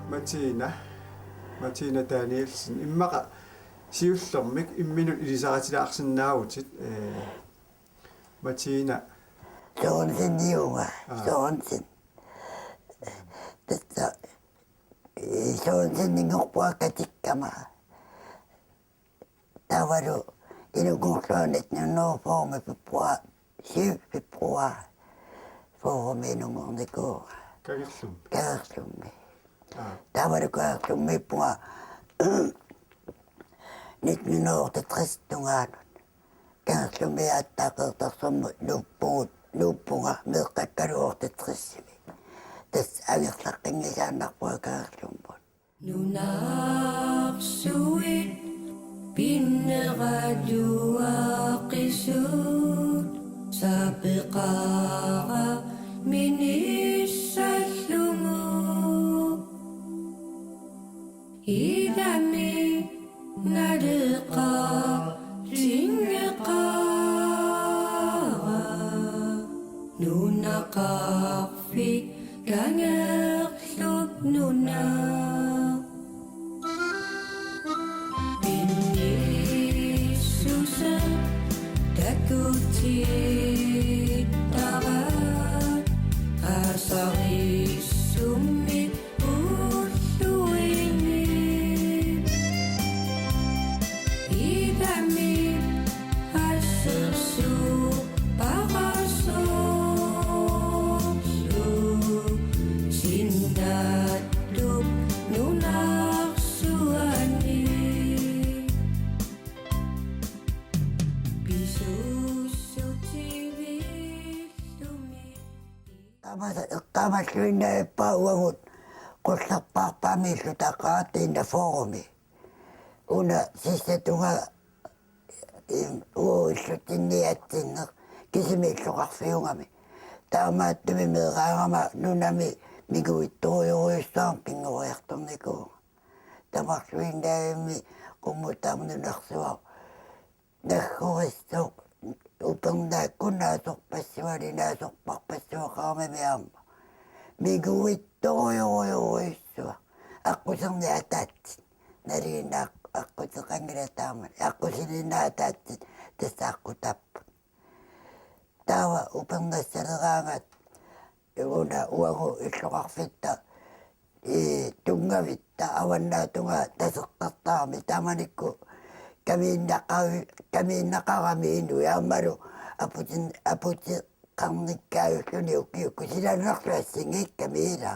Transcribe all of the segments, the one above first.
Martina Danielsen immaqa siullormik imminut ilisaratilaarsinnaagutit Martina Soonsinniunga soonsin tatta soonsinninngorpua katikkama tavaru inugorluanit nunorforme pippua siuppipprua forminungorniku kagerlummi tavaru kagerlummippunga nitnunortatristungaanut kagerlummi aattaaqertarsormu luuppunga meeqqakkaluortatrissimi tas agerlaqqingisaannarpua kagerlumbut nunaqsuit pinneqaluaqisut sapiqaqa minissallungu idami naleqa tingeqaqa nunaqarfi kangerlup nuna binnisusa takutit tarat qasarissummit ulluingit idami assersu parasorsu sinnattup nunarsuani bisussutivillumi qamalluinnaippaauagut qullarpaarpaamillutaqaatiinna forumi una sissatunga uullutinniatsinneq kisimilluqarfiungami taamaattumi meeqaarama nunami miguittoriuruissaam pingoriartorniku tamarluinnaimi qummutaarnunarsuaq naggurissuq upernaakkunnaasorpassуалинаасорпарпассуақарамамиарма мигуитториуруйссуа аққусерниатаатсит налигинаа аққутеқангилатаамат аққусилинаатаатсит тассааққутаппут таава упернассалераангат уна уагу иллоқарфитта тунгавитта аваннаатунга тасеққартаарми тааманикку камииннақарами инуяаммалу апути qarnikkaayulluni ukkiukku silannerlu assingikkamila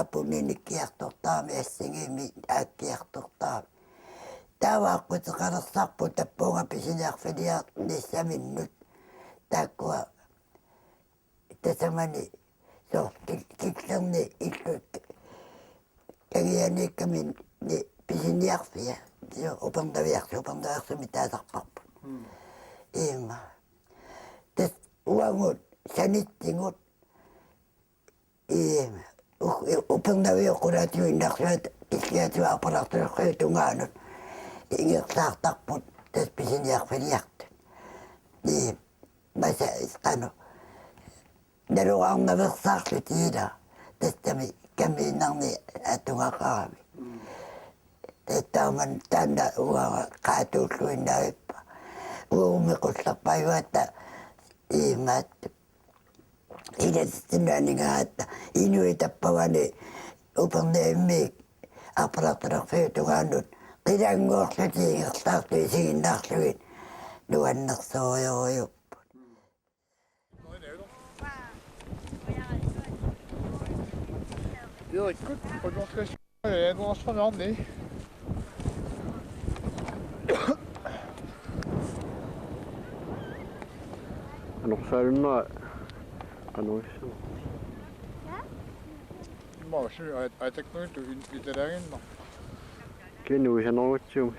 apuninikkiartortaami assingimi aakkiartortaami taavaaqquteqalersarpu tappuunga pisiniarfiliart nissaminnut taakkua tasamani so kiklerni illut kagianiikkamin ni pisiniarfia upernaviarsumi taasarparpu iima uangut sanittingut upernaviuqqulaatiuinnaarsuat kiskiatuaappalartuleqqiutungaanut ingersaartarput tas pisiniarfiliartut masa isqanu naluarnaversaarlutiila tastami kamiinarni atungaqarami tattaaman taanna uaga qaatuulluinnaavippa uumequllarpayuatta iimaat ilastinnaaningaatta inuitappavani upernaimmiik appalartulerfiutungaannut qilanguorlutiingertaartu isiginnaarlugit nuannersoorioruyupput Jo, écoute, pas grand chose. Elle doit se regarder. Anoksalma anoissa. Mä oon ajatellut, että ytetään no. Kennuisen otsium.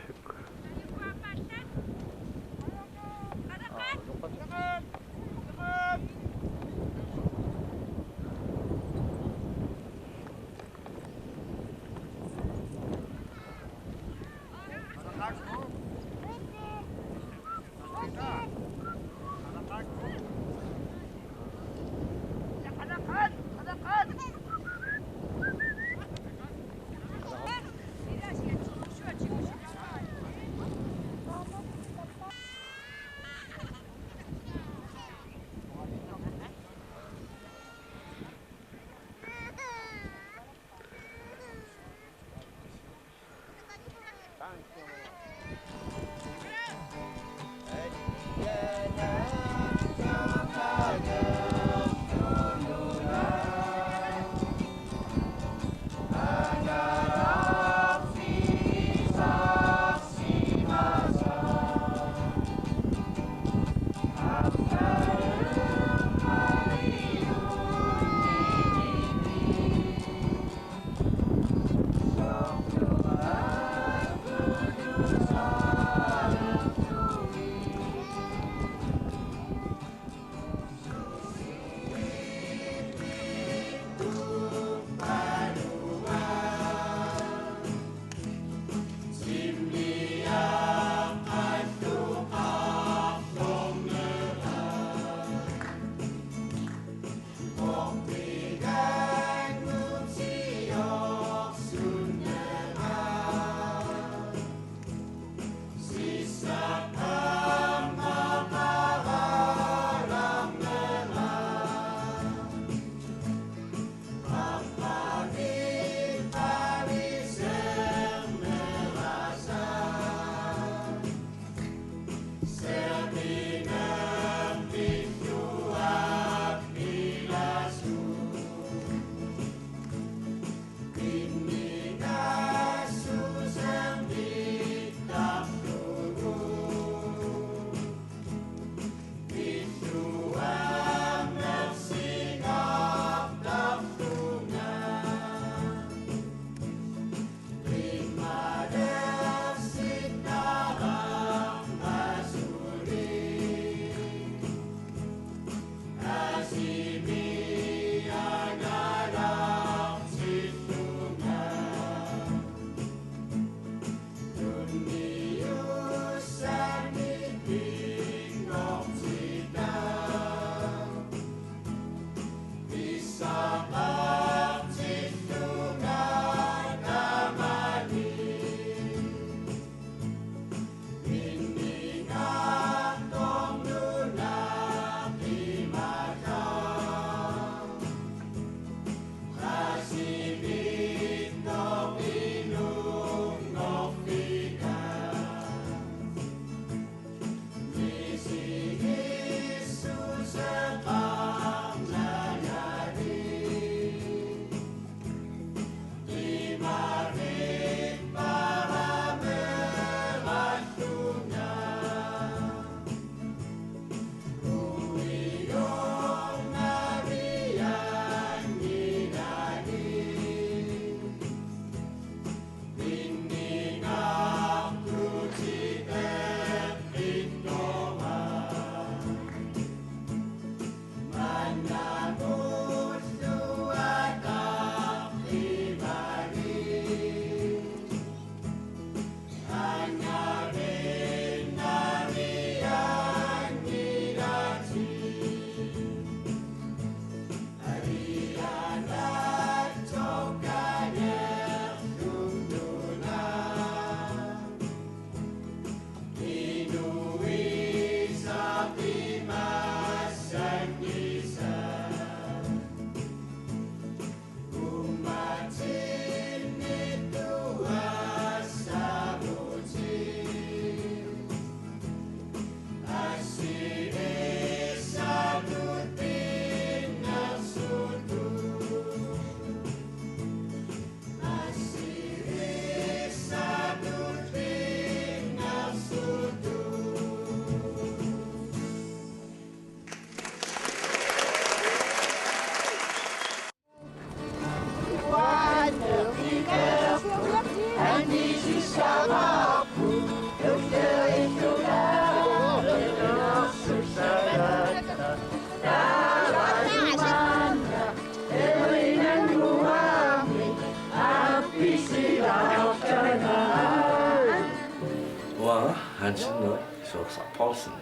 Hansen no so sa Paulsen.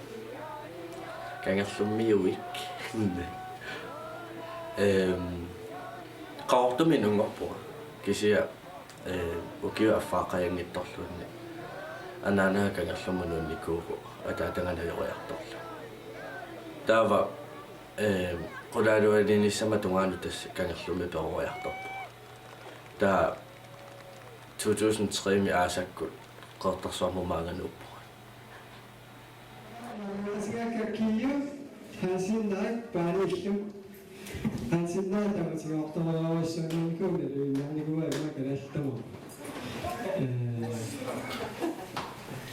Kangerlumiuik. Qaortumin ungorpua. Kisia ukiu affaaqayanngittorluunni. Anana kangerlumununnikkuuku ataatanganajoriartorlu. Taava qulaalualinissama tungaanu tass kangerlumi peroriartorpu. Ta 2003 mi aasakkut qeertarsuarmumaanganuuppu. Asiakakkiyu hansinnaak paanillum hansinnaatamatsigortorerawissuunnikkuunaluyinnaanikuwa imakalaltama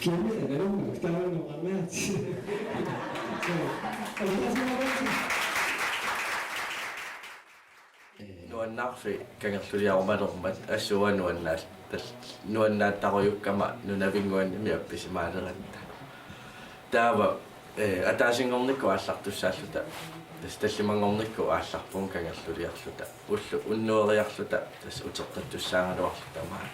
kiamitagalummak taannoqarnaati nuannarfi kangerluliarumalermat assuanuannaal nuannaattarujukkama nunavinguannimi appisimaaleranna taava атаасингорникку ааллартуссааллута таллимангорникку аалларпун кангаллулиарлута уллу уннуериарлута тас утеққаттуссаагалуарлута маа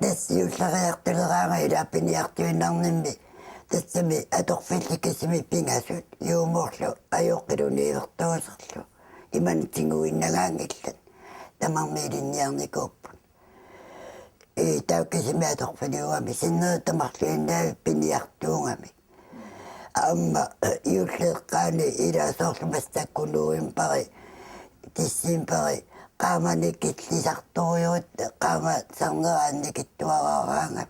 Tassiullariartuleraanga ilappiniartuinarnimmi tatsami atorfillikisimi pingasut juumorlu ajoqqiluniivertuuserlu imanitinguinnagaangillat tamarmiilinniarnikuupput taukkisimi atorfiliuami sinneutamarluinnaavi piniartuungami amma iulleeqqaani ilaasoorlumastakkunuuim pari tissiim pari qaamanikillisartoriut qaama sarneraannikittuaraaraanga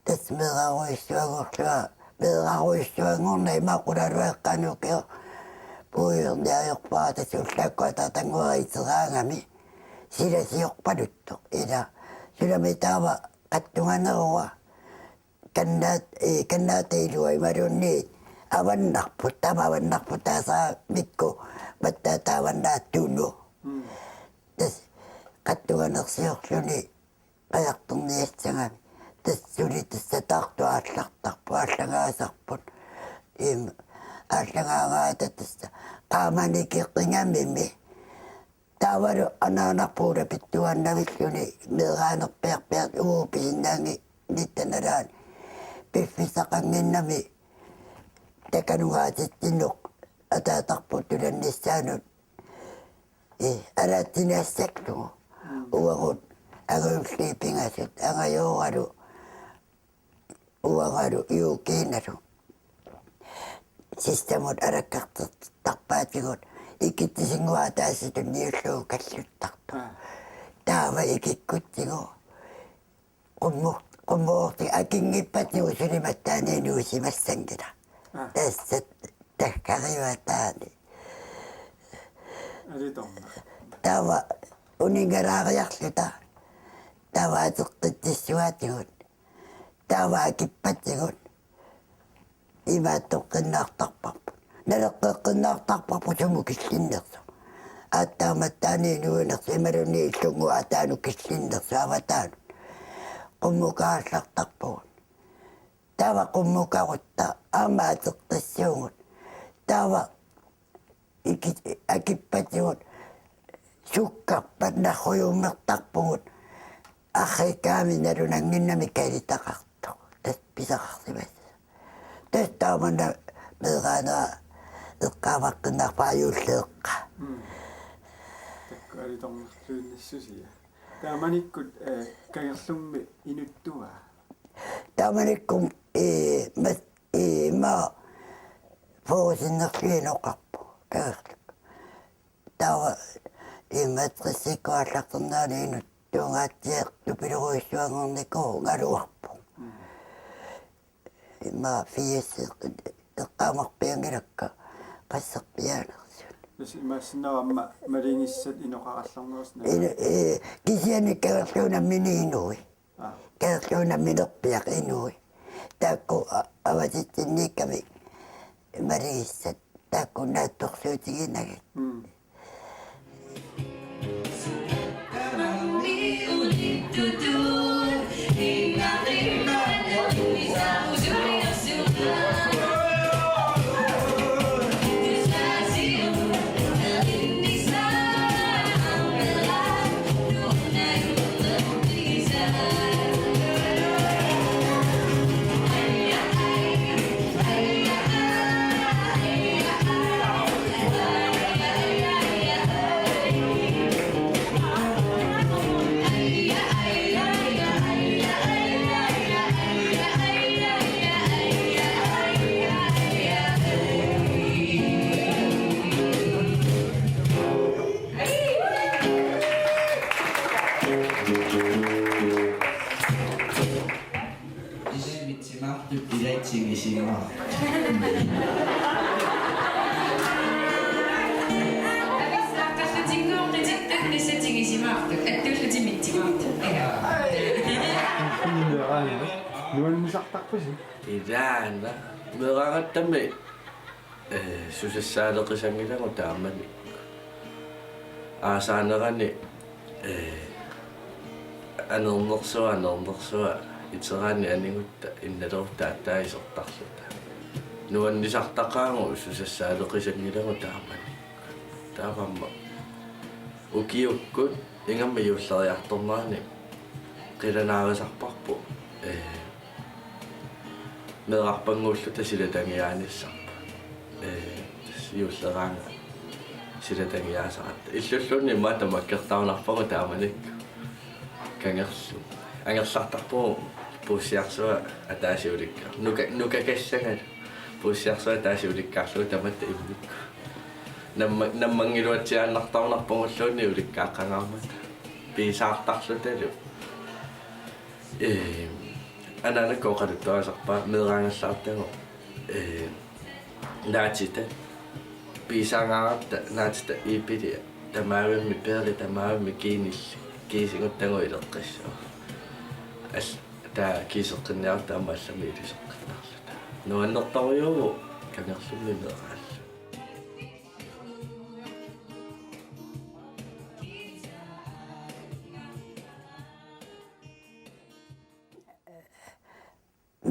tasmeeraruissuagorlua meeraruissuangorna imaqulalueqqanuqio puuyorniajorpara tasullaakkuata tanguariiteraangami silasiorpaluttoq ila sulamitaava qattunganerua kannaatailuа ималуунни аваннарпут тамаваннарпутаасаа микку маттаатааваннааттууну тас каттуганерсиорлуни qajaqtorniassangami тассули тассатаартуааллартарпу аллагаасарпут им аллагаагаата тасса qaamanikiqqingamimi таавару анаанарпуула питтуаннавиллуни меэраанерпиарпиат ууписиннаанги ниттаналаан пиффисақангиннами таканугаатиттинеқ атаатарпут туланниссаанут алааттинассактугу уагут агууллипингасут ангайооралу уагалу юукииналу системут алаккартартарпаатигут икиттисингуа тааситун ниуллуу каллуттарту таава икиккутсигу qummuorti akingippat usulimattaani nuusimassangila тассат таккариватаани тава унигараариарлута тава атеққиттиссуаатигут тава акиппатигут имааттоққиннаартарпарпу налеққеққиннаартарпарпу суму киллиннерсу ааттааматтаани нуунерсу ималуни иллунгу атаану киллиннерсу аватаану qummukaallaqtarpugut tava qummukarutta aamaatеққиссуугут tava акиппатигут суккарпат наррuyummertarpugut аррикаами налунангиннами калитақартоқ тас писақарсимас тас таамана меэраанаа эққааваққиннарпааюуллеэққа таккуалиторнерлууннассусия тааманиккут кагерлумми инуттуа тааманиккум ма фоосиннерлуиноқарпу кагерлук тава иматриссикуаллартернаани инуттуунгаатсиерту пилоруиссуангорникуу нгалуарпу има фиэсэ эққаамарпиангилакка qassarpiaanersu имассиннарамма малингиссат иноқаралларнерусна кисиани кагерлуунаммини инуи кагерлуунамминерпиақ инуи таакку аватитсинникками малингиссат таакку наатторсуутигинагит Idaana meerangattami susassaalekisangilangу таамани аасаанерани анернерсуа итераани анингутта инналерта аттаисертарлута нуаннисартақаангу суsassaalekisangilangу таамани таавамма укиуккут ингамма юуллериарторнаани қиланаарисарпарпу меэрпангууллута силатангиааниссарпа юуллераанга силатангиаасаратта иллуллунни маата маккертаарнарпагу тааманикку кангерлу ангерлартарпуу пуссиарсуа атаасиуликка нукакассагал пуссиарсуа атаасиуликкаарлу таматта иммикку наммангилуатсиааннартарнарпагуллуунни уликкааққангаармата писаартарлуталу анаанакко қалуттуасарпаа меэраангаллаартагу наатита писаангааратта наатита ипилия тамаавимми перли тамаавимми кинилли кисингуттагу илеққиссаа ас таа кисеққинниартаама аллами илисеққиннаарлута нуаннерторюгу канерлумми меэраллу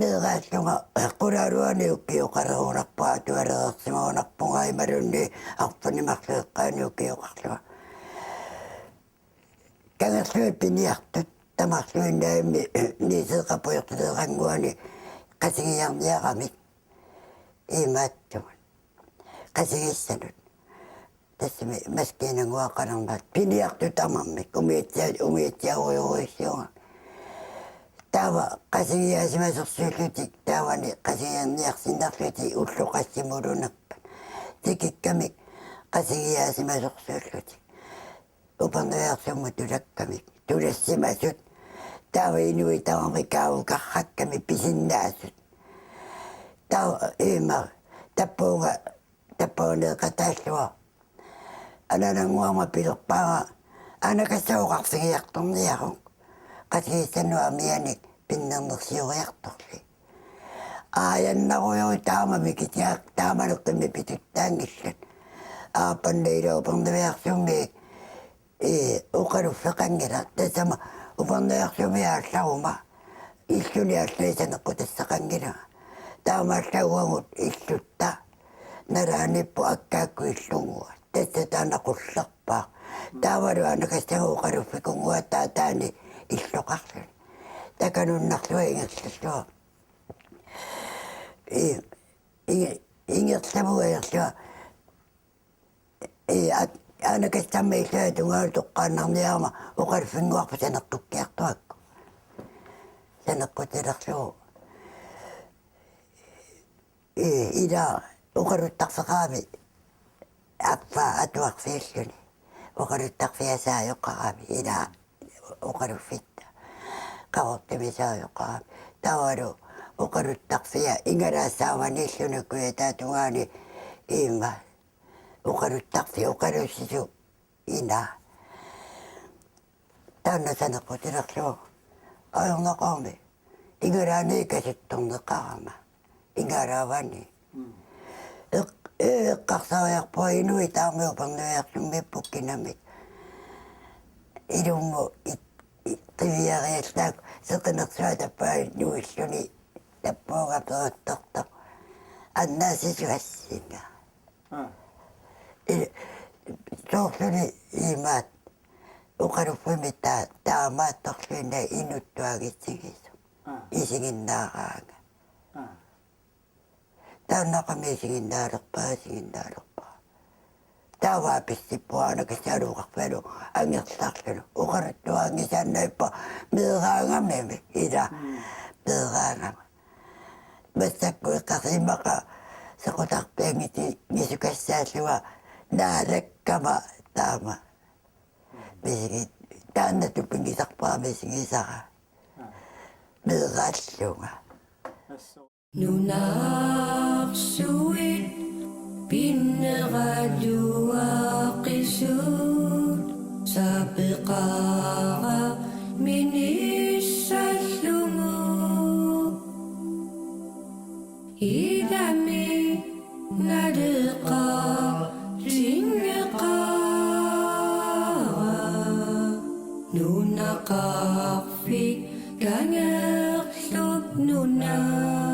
Meegaallunga qulaaluani ukkiuqaruunarpaa tualeersimaunarpungaaimalunni arpanimarlueqqaani ukkiuqarlua kangerluit piniartut tamarluinnaami niiseeqapuyortuleeranguani qasigiarniaramik iimaattugut qasigисsanут тассами маскинангуаққанармат пиниартут амармик умиитсиаруйоруиссиунга таава qasigiaasimasersuullutik таавани qasigiarniarsinnarluti уллоқассимулунерпат тикиккамик qasigiaasimasersuullutik упернеарсумма тулаккамик тулассимасут таава инуи таамикаавукарракками писиннаасут таава има таппуунга таппуунеэқатааллуа ананангуама пилерпаага анакассауқарсигиарторниарун qasigissanuamianik pinnernersiuriartorli aayannaruйуи таамами китиак тааманеққими питуттаангиллат ааппаннеилу упернеарсумми уқалуффеқангила тассама упернеарсуми аалларума иллуни аллаисанеққу тассақангила таамааллауангут иллутта налааниппу аккаакку иллунгуа тасса таанақуллерпаа таавалу анакассагууқалуффикунгуа таатаани иллоқарлун такануннарлуа ингерллуа ингерллавуаерлуа анакассаммаиллаа тунгаал тоққааннарниарма уқалфингуарпа санеққуккиартуакку санеққутилерлуу ида уқалуттарфеқаами аппа атуарфииллуни уқалуттарфиасаайоққараами ида уқалуффитта қавортимисаайоққараами тавалу уқалуттарфиа ингалаассааваниллунуккуя таатунгаани иима уқалуттарфи уқалуссису ина таанна санеққутилерлуу аернеқарми ингалаани касутторнеқарама ингалаавани эққарсариарпуа инуи таамиупернуиарлуммиппуккинамик илумму тивиариаллаак сеқинерсуа таппаа нуиллуни таппуугаперуттортор аннаасисуассинга соорлуни имаат уқалуффимита таамаатторлуина инуттуагитсигису исигиннаараага тааннақамисигиннаалерпаа тааваа писсиппуаана кассаалуқарпалу ангерларлу уқаруттуаангисааннаиппа меераангамми ида меераангама массакку эққаримақа сеқутарпиангити мисукассааллуа наалаккама таама мисигит тааннату пингисарпаа мисигисара меерааллунга Nunarsuit pinneralluaqisuut sapiqara minissallungu idami naleqa tinneqara nunaqarfi kangerlup nunaa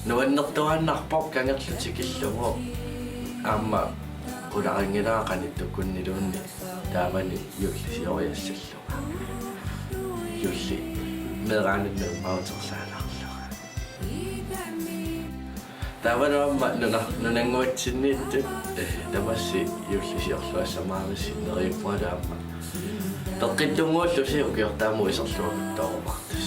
нуаннертуааннарпоқ кангерлутикиллугу аама куларингилаақанитtukkunniluunni таамани юллисиориассаллуга юлли мерааниннер маутерлаанарлуга таваруамма нунангуатсиннииттут тамасси юллисиорлуассамаамисси нериуппуалаамма теққиттунгууллуси укиортааму исерлуакуттоорумартус